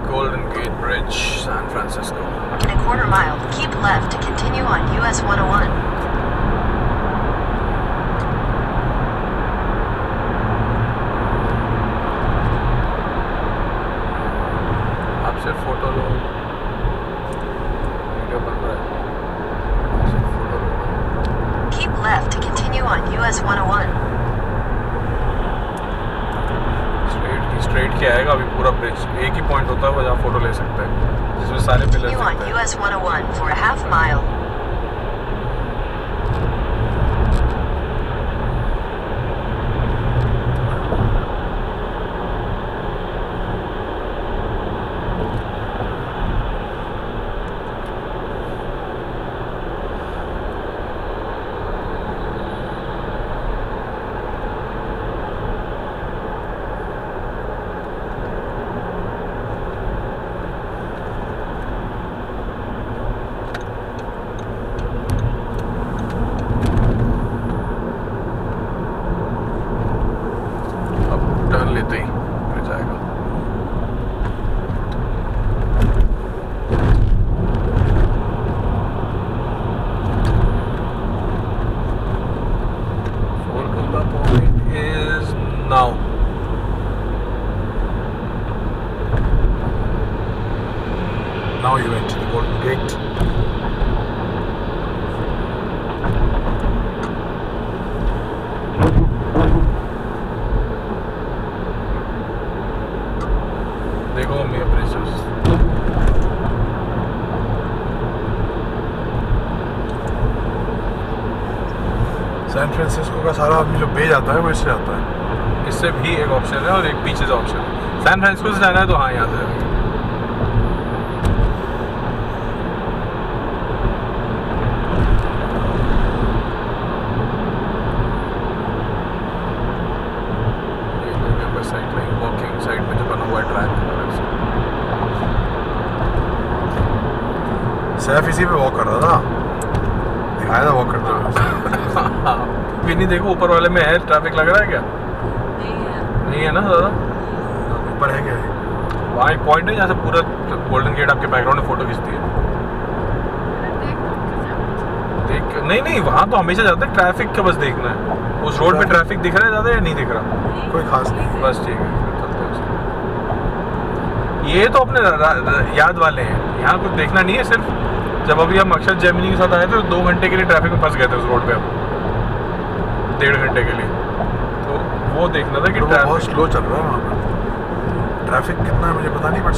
Golden Gate Bridge, San Francisco. In a quarter mile, keep left to continue on US 101. आप सिर्फ photo लो, video बन रहा है, सिर्फ photo low. Keep left to continue on US 101. Straight क्या आएगा अभी पूरा ब्रिज, एक ही पॉइंट होता है वो जहाँ फोटो ले सकते हैं, जिसमें सारे पिलर्स Continue on दिखते हैं। US 101 for a half mile. Turn लेते ही मिल जाएगा। Golconda point is now. Now you enter the Golden Gate. देखो मेरे ब्रिजेस, सैन फ्रांसिस्को का सारा आदमी जो बे जाता है वो इससे आता है। इससे भी एक ऑप्शन है और एक पीछे से ऑप्शन है। सैन फ्रांसिस्को से जाना है तो हाँ यहाँ से जाएंगे। साइकिलिंग वॉकिंग साइड में जो बना हुआ है ट्रैक, सैफ इसी पे वॉक कर रहा था, दिखाया था वॉक करते हुए। भी नहीं देखो ऊपर वाले में है ट्रैफिक लग रहा है क्या? नहीं है ना ज़्यादा। ऊपर है क्या? वहाँ एक पॉइंट है जहाँ से पूरा गोल्डन गेट आपके बैकग्राउंड में फोटो खींचती है। देख नहीं वहाँ तो हमेशा जाते हैं, ट्रैफिक का बस देखना है। उस रोड पे ट्रैफिक दिख रहा है ज़्यादा या नहीं दिख रहा? कोई खास नहीं। बस ठीक है, चलते हैं। ये तो अपने याद वाले हैं, यहाँ कुछ देखना नहीं है। सिर्फ जब अभी हम अक्षर जेमिनी के साथ आए थे तो 2 घंटे के लिए ट्रैफिक में फंस गए थे उस रोड पे, हम 1.5 घंटे के लिए। तो वो देखना था कि बहुत स्लो चल रहा है वहाँ पर। ट्रैफिक कितना है मुझे पता नहीं, बट